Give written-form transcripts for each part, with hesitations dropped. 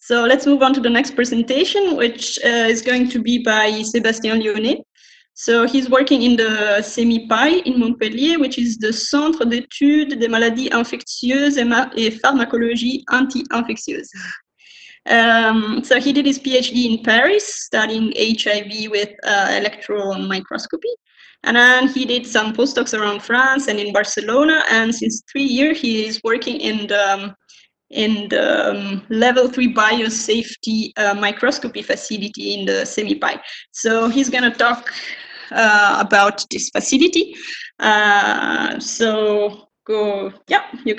So let's move on to the next presentation, which is going to be by Sébastien Lyonnais. So he's working in the CEMIPI in Montpellier, which is the Centre d'études des maladies infectieuses et pharmacologie anti-infectieuse. So he did his PhD in Paris, studying HIV with electron microscopy. And then he did some postdocs around France and in Barcelona. And since 3 years, he is working in the level 3 biosafety microscopy facility in the CEMIPI. So he's going to talk about this facility. You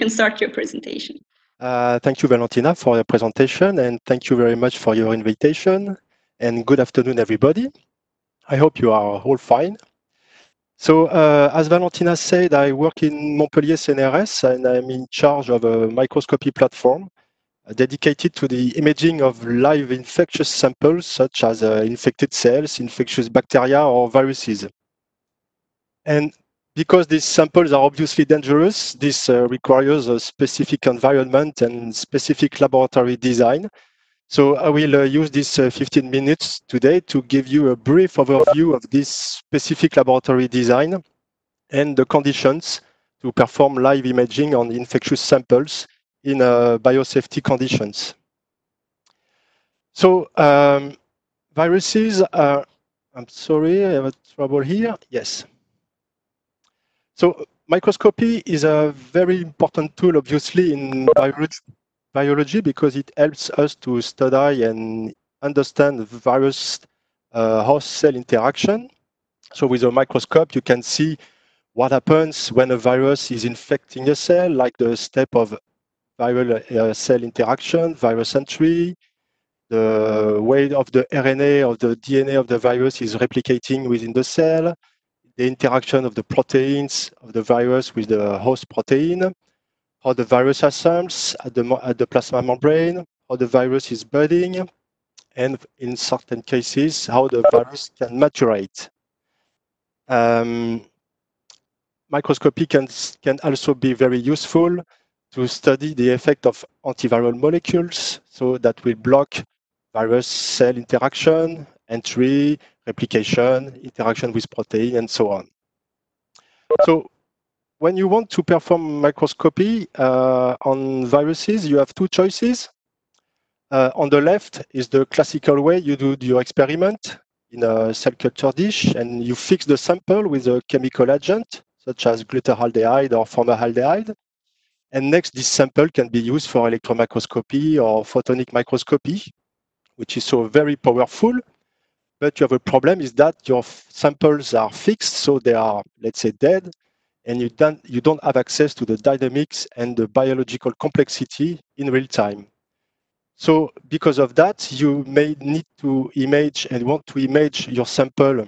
can start your presentation. Thank you, Valentina, for your presentation, and thank you very much for your invitation. And good afternoon, everybody. I hope you are all fine. So, as Valentina said, I work in Montpellier CNRS, and I'm in charge of a microscopy platform dedicated to the imaging of live infectious samples, such as infected cells, infectious bacteria, or viruses. And because these samples are obviously dangerous, this requires a specific environment and specific laboratory design. So I will use this 15 minutes today to give you a brief overview of this specific laboratory design and the conditions to perform live imaging on infectious samples in biosafety conditions. So viruses are, I'm sorry, I have trouble here. Yes. So microscopy is a very important tool, obviously, in biology because it helps us to study and understand virus host cell interaction. So with a microscope, you can see what happens when a virus is infecting a cell, like the step of viral cell interaction, virus entry, the way of the RNA of the DNA of the virus is replicating within the cell, the interaction of the proteins of the virus with the host protein, how the virus assembles at the plasma membrane, how the virus is budding, and in certain cases, how the virus can maturate. Microscopy can also be very useful to study the effect of antiviral molecules, so that will block virus cell interaction, entry, replication, interaction with protein, and so on. So when you want to perform microscopy on viruses, you have two choices. On the left is the classical way you do your experiment in a cell culture dish, and you fix the sample with a chemical agent, such as glutaraldehyde or formaldehyde. And next, this sample can be used for electron microscopy or photonic microscopy, which is so very powerful. But you have a problem is that your samples are fixed, so they are, let's say, dead, and you don't have access to the dynamics and the biological complexity in real time. So because of that, you may need to image and want to image your sample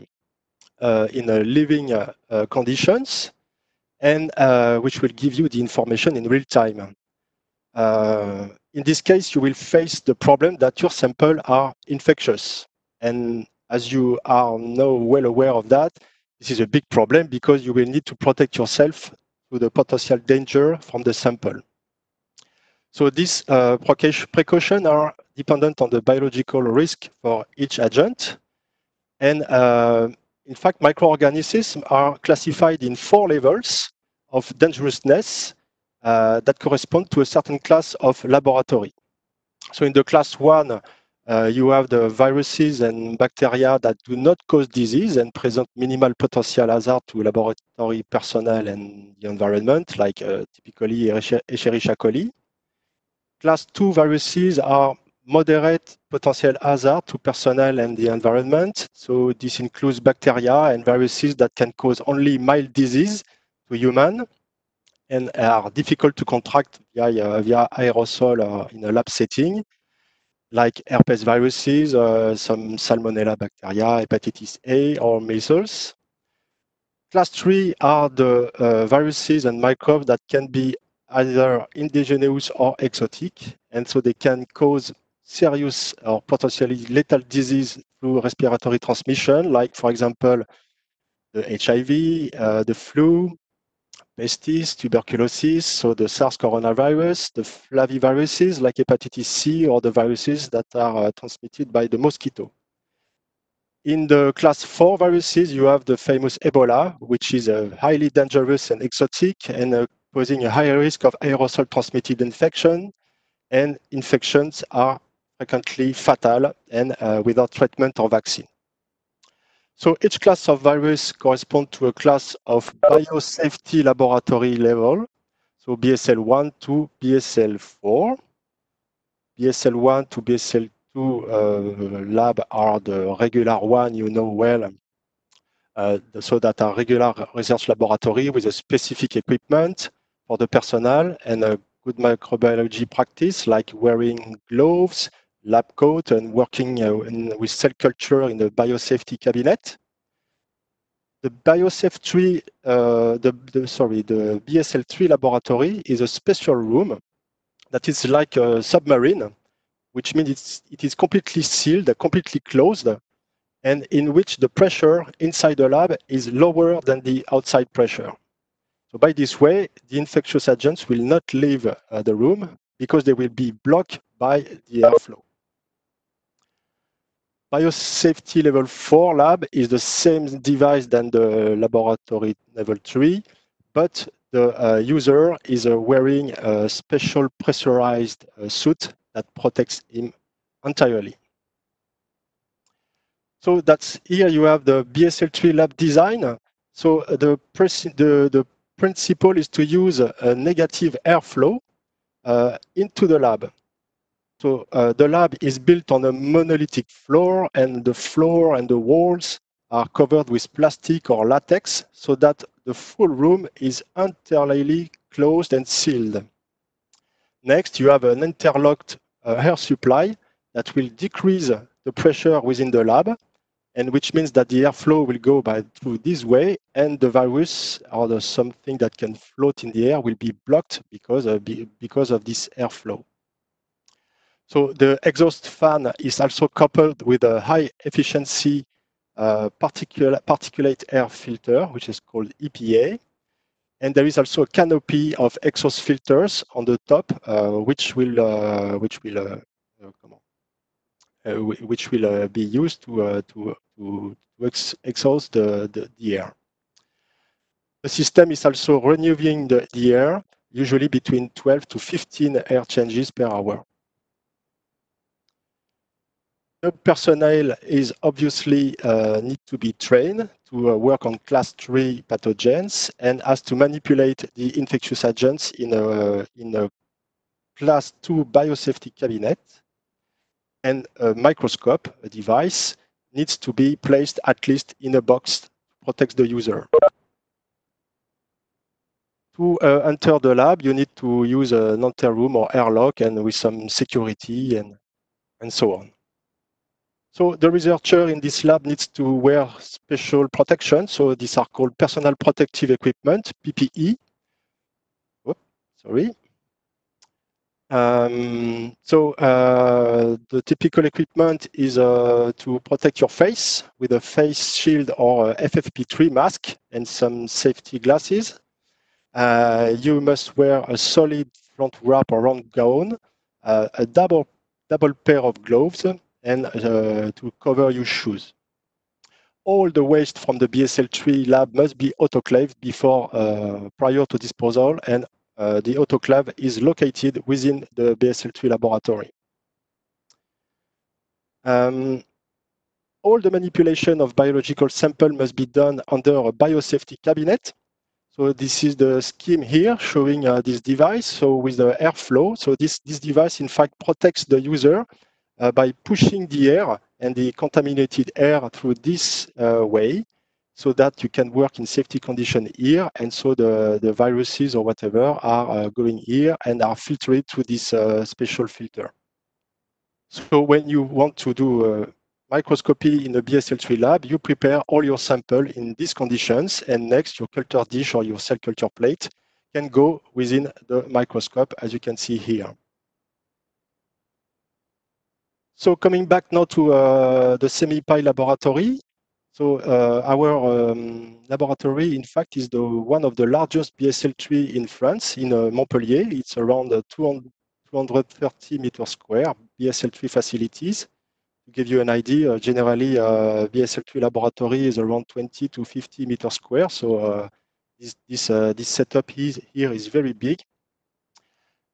in a living conditions, and which will give you the information in real time. In this case, you will face the problem that your sample are infectious. And as you are now well aware of that, this is a big problem because you will need to protect yourself to the potential danger from the sample. So these precautions are dependent on the biological risk for each agent. And in fact, microorganisms are classified in 4 levels of dangerousness that correspond to a certain class of laboratory. So in the class 1, you have the viruses and bacteria that do not cause disease and present minimal potential hazard to laboratory personnel and the environment, like typically Escherichia coli. Class 2 viruses are moderate potential hazard to personnel and the environment. So this includes bacteria and viruses that can cause only mild disease to human and are difficult to contract via aerosol in a lab setting, like herpes viruses, some salmonella bacteria, hepatitis A, or measles. Class 3 are the viruses and microbes that can be either indigenous or exotic, and so they can cause serious or potentially lethal disease through respiratory transmission, like, for example, the HIV, the flu, pestis, tuberculosis, so the SARS coronavirus, the flaviviruses like hepatitis C, or the viruses that are transmitted by the mosquito. In the class 4 viruses, you have the famous Ebola, which is highly dangerous and exotic and posing a higher risk of aerosol transmitted infection, and infections are frequently fatal and without treatment or vaccine. So each class of virus corresponds to a class of biosafety laboratory level. So BSL1 to BSL4. BSL1 to BSL2 lab are the regular one you know well. So that are regular research laboratory with a specific equipment for the personnel and a good microbiology practice like wearing gloves, lab coat, and working with cell culture in the biosafety cabinet. The BioSafe3, the BSL3 laboratory is a special room that is like a submarine, which means it is completely sealed, completely closed, and in which the pressure inside the lab is lower than the outside pressure. So by this way, the infectious agents will not leave the room because they will be blocked by the airflow. Biosafety level 4 lab is the same device than the laboratory level 3, but the user is wearing a special pressurized suit that protects him entirely. So that's here you have the BSL3 lab design. So the principle is to use a negative airflow into the lab. So the lab is built on a monolithic floor, and the floor and the walls are covered with plastic or latex so that the full room is entirely closed and sealed. Next, you have an interlocked air supply that will decrease the pressure within the lab, and which means that the airflow will go through this way, and the virus or something that can float in the air will be blocked because of this airflow. So the exhaust fan is also coupled with a high efficiency particulate air filter, which is called EPA. And there is also a canopy of exhaust filters on the top, which will be used to exhaust the air. The system is also renewing the air, usually between 12 to 15 air changes per hour. The personnel is obviously need to be trained to work on class 3 pathogens and has to manipulate the infectious agents in a class 2 biosafety cabinet, and a microscope, a device, needs to be placed at least in a box to protect the user. To enter the lab, you need to use an enter room or airlock and with some security and so on. So the researcher in this lab needs to wear special protection. So these are called personal protective equipment, PPE. Oops, sorry. The typical equipment is to protect your face with a face shield or a FFP3 mask and some safety glasses. You must wear a solid front wrap or round gown, a double pair of gloves, and to cover your shoes. All the waste from the BSL3 lab must be autoclaved prior to disposal, and the autoclave is located within the BSL3 laboratory. All the manipulation of biological sample must be done under a biosafety cabinet. So this is the scheme here showing this device. So with the airflow, so this device in fact protects the user by pushing the air and the contaminated air through this way, so that you can work in safety condition here, and so the viruses or whatever are going here and are filtered through this special filter. So when you want to do microscopy in the BSL3 lab, you prepare all your sample in these conditions, and next your culture dish or your cell culture plate can go within the microscope, as you can see here. So coming back now to the SemiPy laboratory. So our laboratory, in fact, is one of the largest BSL-3 in France, in Montpellier. It's around 230 meters square BSL-3 facilities. To give you an idea, generally BSL-3 laboratory is around 20 to 50 meters square. So this setup here is very big.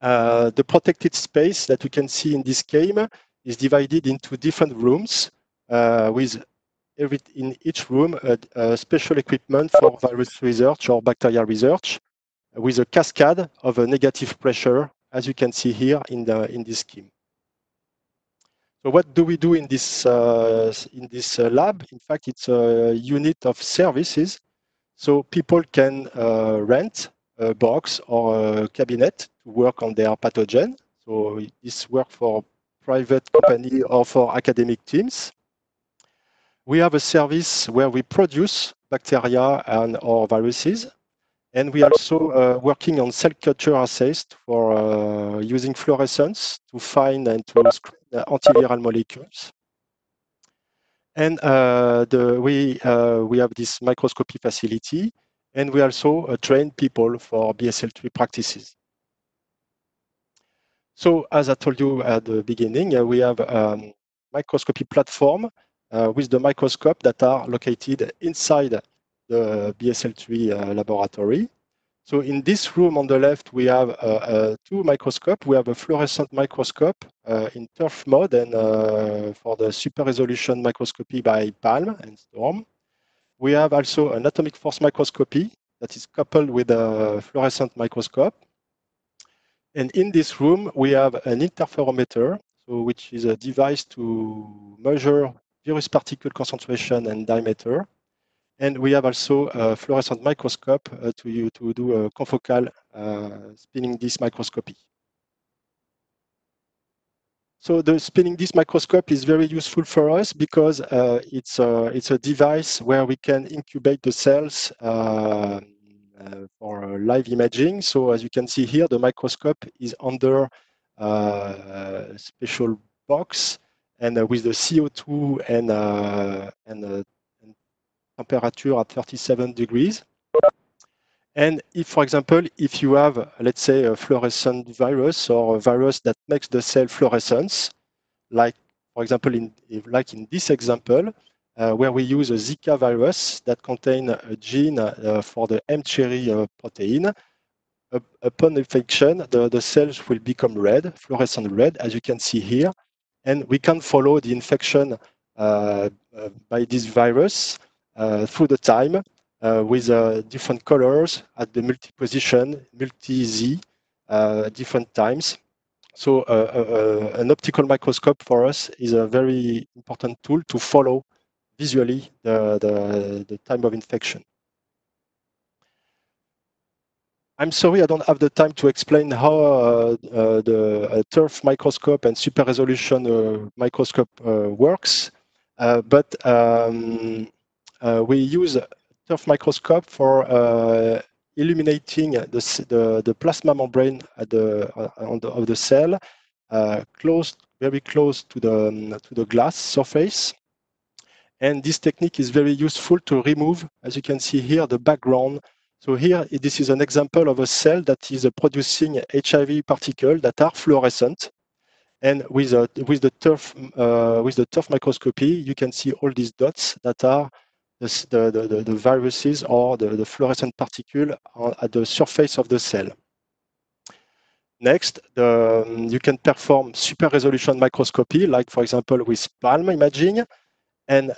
The protected space that you can see in this scheme is divided into different rooms with in each room special equipment for virus research or bacteria research with a cascade of a negative pressure, as you can see here in this scheme. So what do we do in this lab? In fact, it's a unit of services. So people can rent a box or a cabinet to work on their pathogen. So this work for private company or for academic teams. We have a service where we produce bacteria and or viruses. And we are also working on cell culture assays for using fluorescence to find and to screen antiviral molecules. And we have this microscopy facility, and we also train people for BSL-3 practices. So as I told you at the beginning, we have a microscopy platform with the microscope that are located inside the BSL-3 laboratory. So in this room on the left, we have two microscopes. We have a fluorescent microscope in turf mode and for the super resolution microscopy by Palm and Storm. We have also an atomic force microscopy that is coupled with a fluorescent microscope. And in this room, we have an interferometer, so which is a device to measure virus particle concentration and diameter. And we have also a fluorescent microscope to do a confocal spinning disk microscopy. So the spinning disk microscope is very useful for us because it's a device where we can incubate the cells for live imaging. So as you can see here, the microscope is under a special box and with the CO2 and temperature at 37 degrees. And if, for example, if you have, let's say, a fluorescent virus or a virus that makes the cell fluorescence, like, for example, like in this example, where we use a Zika virus that contains a gene for the mCherry protein, upon infection, the cells will become red, fluorescent red, as you can see here. And we can follow the infection by this virus through the time with different colors at the multi-position, multi-Z, different times. So an optical microscope for us is a very important tool to follow visually the time of infection. I'm sorry, I don't have the time to explain how the turf microscope and super resolution microscope works, but we use turf microscope for illuminating the plasma membrane at of the cell, very close to the glass surface. And this technique is very useful to remove, as you can see here, the background. So here, this is an example of a cell that is producing HIV particles that are fluorescent. And with the turf microscopy, you can see all these dots that are the viruses or the fluorescent particle at the surface of the cell. Next, you can perform super resolution microscopy, like for example with Palm imaging. And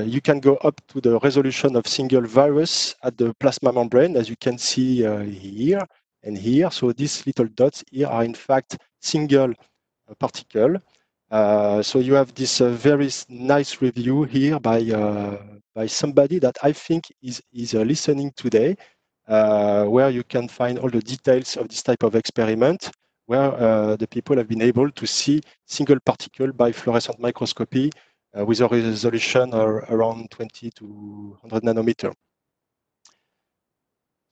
you can go up to the resolution of single virus at the plasma membrane, as you can see here and here. So these little dots here are in fact single particle. So you have this very nice review here by somebody that I think is listening today, where you can find all the details of this type of experiment, where the people have been able to see single particle by fluorescent microscopy with a resolution around 20 to 100 nanometer.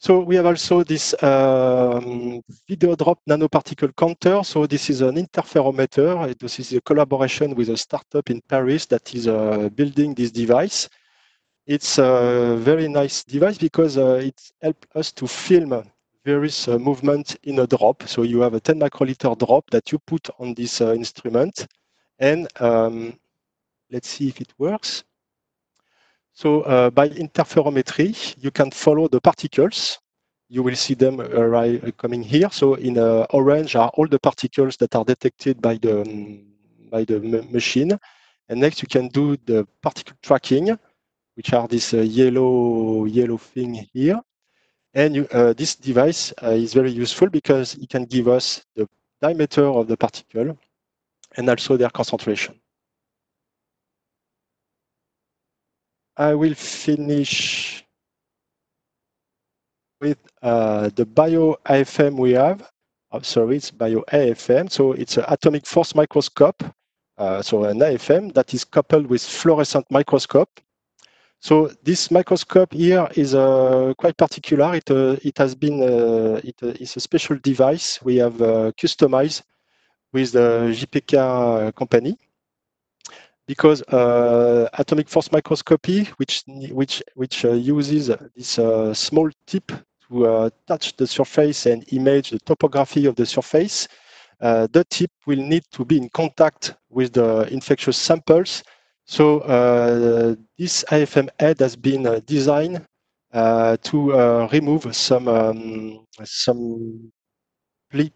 So we have also this video drop nanoparticle counter. So this is an interferometer. This is a collaboration with a startup in Paris that is building this device. It's a very nice device because it helps us to film various movement in a drop. So you have a 10 microliter drop that you put on this instrument, and let's see if it works. So by interferometry, you can follow the particles. You will see them coming here. So in orange are all the particles that are detected by the machine. And next you can do the particle tracking, which are this yellow thing here. And this device is very useful because it can give us the diameter of the particle and also their concentration. I will finish with the bio-AFM we have. Sorry, it's bio-AFM. So it's an atomic force microscope. So an AFM that is coupled with fluorescent microscope. So this microscope here is quite particular. It has been it's a special device we have customized with the JPK company, because atomic force microscopy, which uses this small tip to touch the surface and image the topography of the surface, the tip will need to be in contact with the infectious samples. So this AFM head has been designed to remove some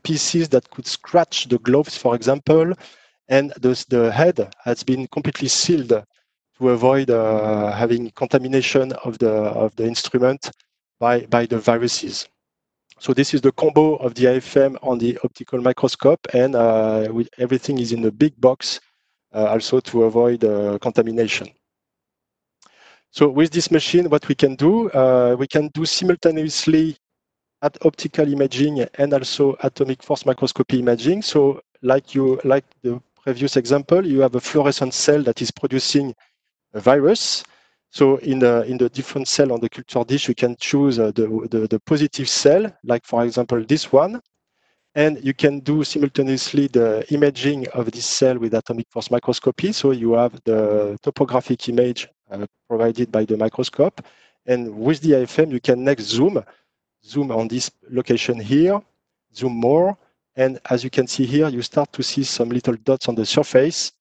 pieces that could scratch the gloves, for example, and the head has been completely sealed to avoid having contamination of the instrument by the viruses. So this is the combo of the AFM on the optical microscope, and everything is in a big box, also to avoid contamination. So with this machine, what we can do simultaneously at optical imaging and also atomic force microscopy imaging. So like the previous example, you have a fluorescent cell that is producing a virus. So in the different cell on the culture dish, you can choose the positive cell, like for example this one, and you can do simultaneously the imaging of this cell with atomic force microscopy. So you have the topographic image provided by the microscope, and with the AFM you can next zoom on this location here, zoom more, and as you can see here, you start to see some little dots on the surface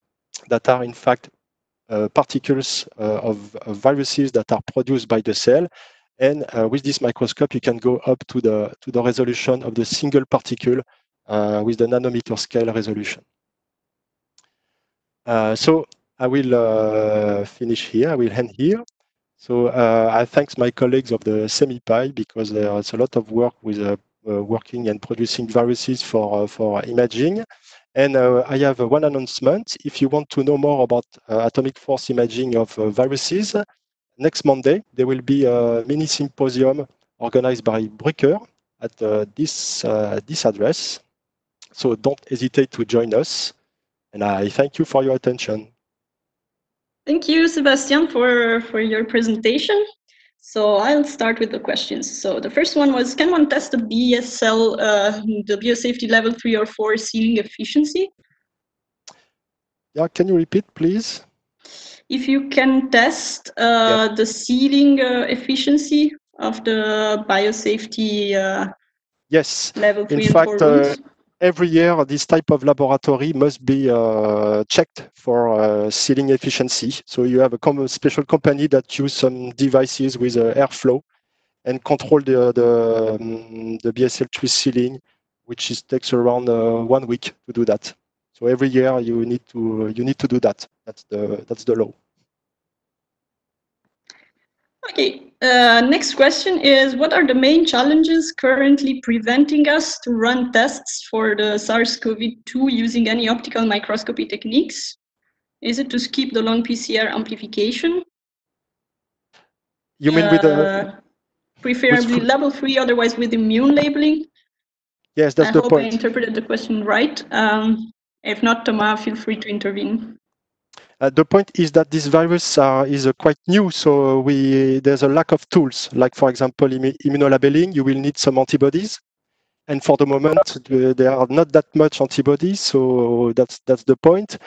that are in fact particles of viruses that are produced by the cell. And with this microscope, you can go up to the resolution of the single particle with the nanometer scale resolution. So I will finish here. I will end here. So I thank my colleagues of the SemiPy, because there's a lot of work with working and producing viruses for imaging. And I have one announcement. If you want to know more about atomic force imaging of viruses, next Monday there will be a mini symposium organized by Bruker at this address. So don't hesitate to join us. And I thank you for your attention. Thank you, Sebastian, for your presentation. So I'll start with the questions. So the first one was, can one test the BSL, the biosafety level 3 or 4 sealing efficiency? Yeah, can you repeat, please? If you can test the sealing efficiency of the biosafety yes, level 3 in and fact, 4 rooms? every year this type of laboratory must be checked for sealing efficiency. So you have a special company that use some devices with airflow and control the BSL3 sealing, which takes around 1 week to do that. So every year you need to do that. That's the law. Okay, next question is, what are the main challenges currently preventing us to run tests for the SARS-CoV-2 using any optical microscopy techniques? Is it to skip the long PCR amplification? You mean with the... preferably level 3, otherwise with immune labeling? Yes, that's the point. I hope I interpreted the question right. If not, Thomas, feel free to intervene. The point is that this virus is quite new, so there's a lack of tools. Like, for example, immunolabeling, you will need some antibodies. And for the moment, there are not that much antibodies, so that's the point.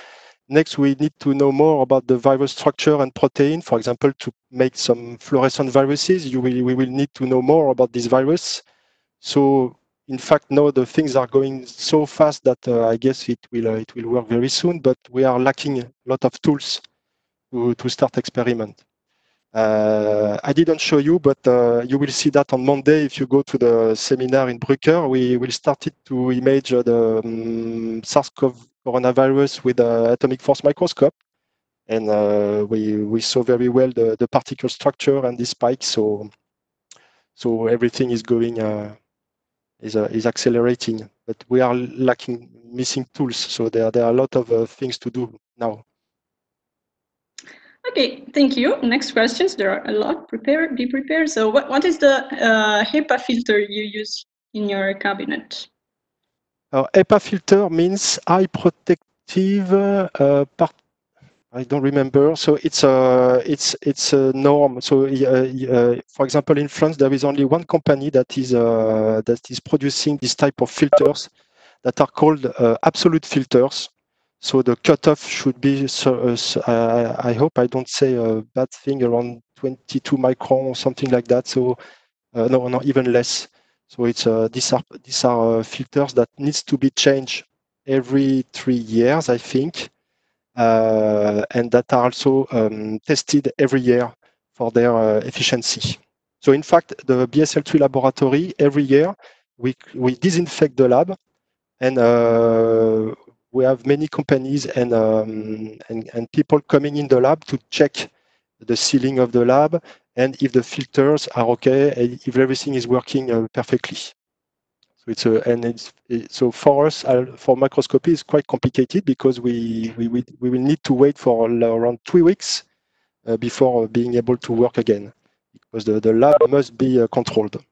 Next, we need to know more about the virus structure and protein. For example, to make some fluorescent viruses, we will need to know more about this virus. So, in fact, now the things are going so fast that I guess it will work very soon. But we are lacking a lot of tools to start experiment. I didn't show you, but you will see that on Monday if you go to the seminar in Brucker. We will start to image the SARS-CoV coronavirus with an atomic force microscope. And we saw very well the particle structure and the spike. So everything is going, is accelerating. But we are missing tools. So there are a lot of things to do now. Okay, thank you. Next questions. There are a lot. Be prepared. So what is the HEPA filter you use in your cabinet? HEPA filter means high protective part. I don't remember. So it's a norm. So for example, in France, there is only one company that is producing this type of filters that are called absolute filters. So the cutoff should be. I hope I don't say a bad thing, around 22 micron or something like that. So no, even less. So it's these are filters that needs to be changed every 3 years, I think, and that are also tested every year for their efficiency. So in fact, the BSL3 laboratory every year we disinfect the lab, and we have many companies and people coming in the lab to check the sealing of the lab and if the filters are okay and if everything is working perfectly. So for us, for microscopy, it's quite complicated because we will need to wait for around 3 weeks before being able to work again, because the lab must be controlled.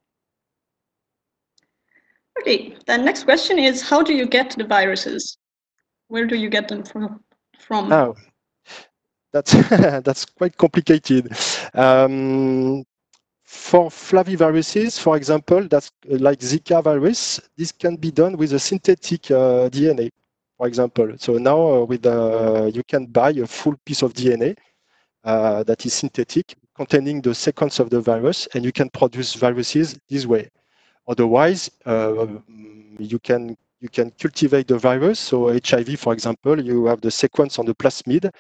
Okay, the next question is, how do you get the viruses? Where do you get them from? Oh, that's quite complicated. For flaviviruses, for example, that's like Zika virus, this can be done with a synthetic DNA, for example. So now you can buy a full piece of DNA that is synthetic, containing the sequence of the virus, and you can produce viruses this way. Otherwise, you can cultivate the virus. So HIV, for example, you have the sequence on the plasmid.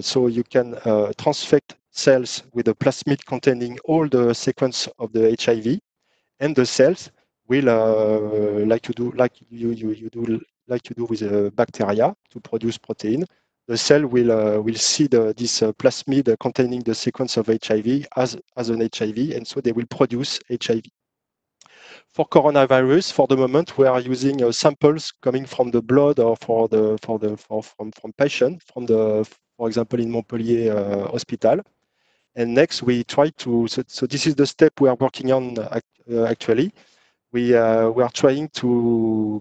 So you can transfect cells with a plasmid containing all the sequence of the HIV, and the cells will, like you do with bacteria to produce protein. The cell will see this plasmid containing the sequence of HIV as an HIV, and so they will produce HIV. For coronavirus, for the moment, we are using samples coming from the blood or from patients, for example, in Montpellier hospital. And next, we try to. So this is the step we are working on actually. We are trying to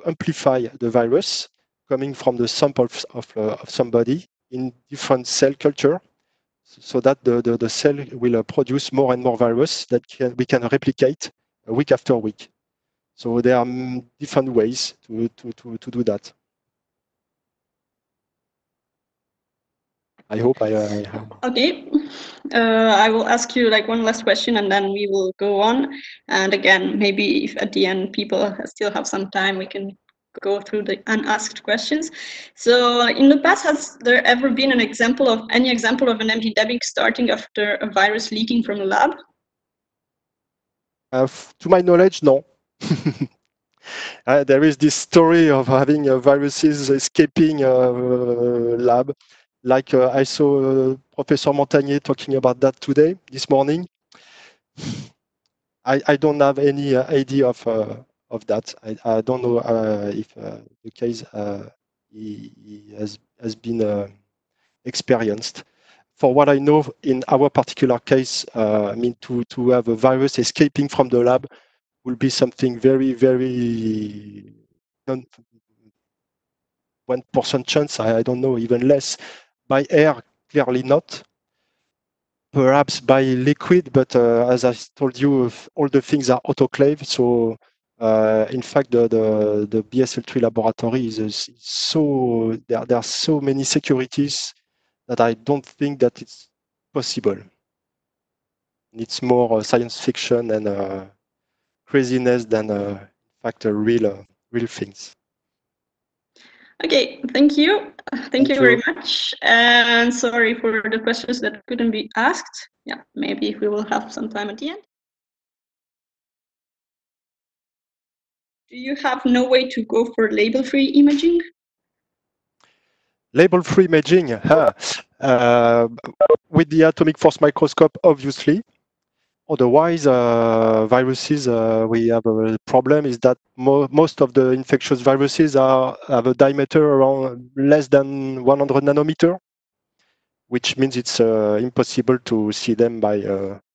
amplify the virus coming from the samples of somebody in different cell culture, so that the cell will produce more and more virus that we can replicate week after week. So there are different ways to do that. I hope I have. Okay, I will ask you like one last question and then we will go on. And again, maybe if at the end people still have some time, we can go through the unasked questions. So in the past, has there ever been any example of an epidemic starting after a virus leaking from a lab? To my knowledge, no. There is this story of having viruses escaping lab. Like I saw Professor Montagnier talking about that this morning. I don't have any idea of that. I don't know if the case he has been experienced. For what I know, in our particular case, I mean, to have a virus escaping from the lab will be something very, very 1% chance. I don't know, even less. By air, clearly not. Perhaps by liquid, but as I told you, all the things are autoclave, so In fact, the BSL-3 laboratory is so there are so many securities that I don't think that it's possible. It's more science fiction and craziness than in fact real things. Okay, thank you. Thank you very much. And sorry for the questions that couldn't be asked. Yeah, maybe we will have some time at the end. Do you have no way to go for label-free imaging? Label-free imaging, with the atomic force microscope, obviously. Otherwise, viruses, we have a problem is that most of the infectious viruses have a diameter around less than 100 nanometer, which means it's impossible to see them by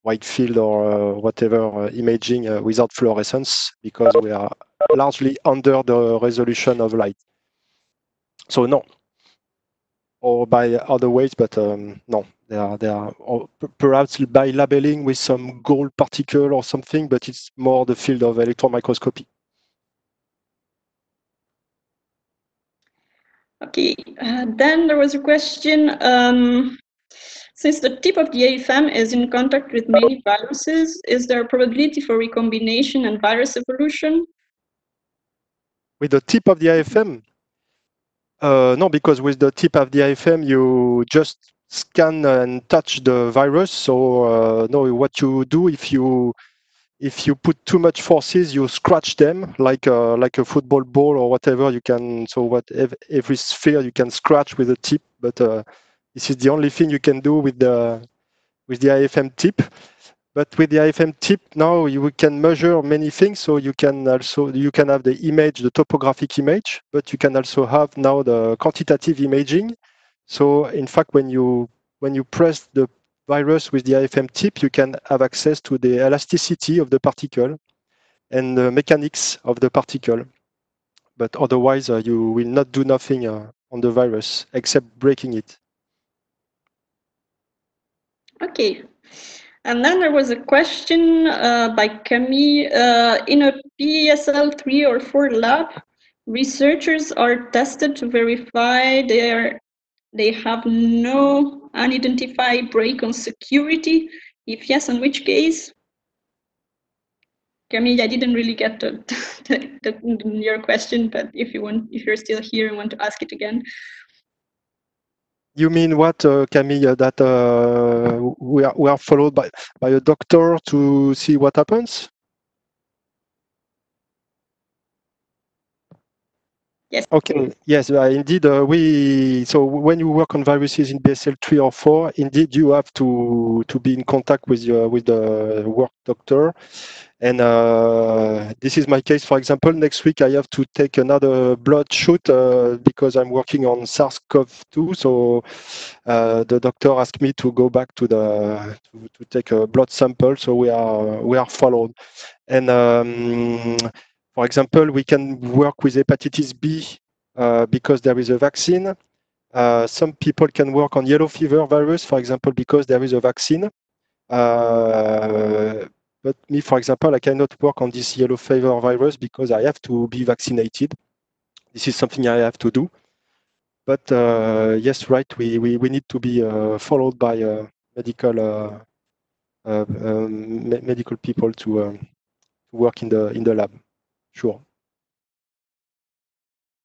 wide field or whatever imaging without fluorescence, because we are largely under the resolution of light. So no, or by other ways, but no, they are or perhaps by labeling with some gold particle or something, but it's more the field of electron microscopy. Okay, then there was a question. Since the tip of the AFM is in contact with many viruses, is there a probability for recombination and virus evolution? With the tip of the AFM? No, because with the tip of the AFM, you just scan and touch the virus. So no, what you do if you put too much forces, you scratch them like a football ball or whatever. You can every sphere you can scratch with a tip, but this is the only thing you can do with the AFM tip. But with the AFM tip now, you can measure many things. So you can have the image, the topographic image, but you can also have now the quantitative imaging. So in fact, when you press the virus with the AFM tip, you can have access to the elasticity of the particle and the mechanics of the particle. But otherwise, you will not do nothing on the virus except breaking it. Okay. And then there was a question by Camille. In a BSL-3 or 4 lab, researchers are tested to verify they have no unidentified break on security. If yes, in which case? Camille, I didn't really get your question, but if you're still here and want to ask it again. You mean what, Camille? That we are followed by a doctor to see what happens? Yes. Okay. Yes. Indeed. So when you work on viruses in BSL-3 or 4, indeed you have to be in contact with the work doctor. And this is my case. For example, next week I have to take another blood shoot because I'm working on SARS-CoV-2. So the doctor asked me to go back to take a blood sample. So we are followed. And for example, we can work with hepatitis B because there is a vaccine. Some people can work on yellow fever virus, for example, because there is a vaccine. But me, for example, I cannot work on this yellow fever virus because I have to be vaccinated. This is something I have to do. But yes, right, we need to be followed by medical medical people to work in the lab. Sure.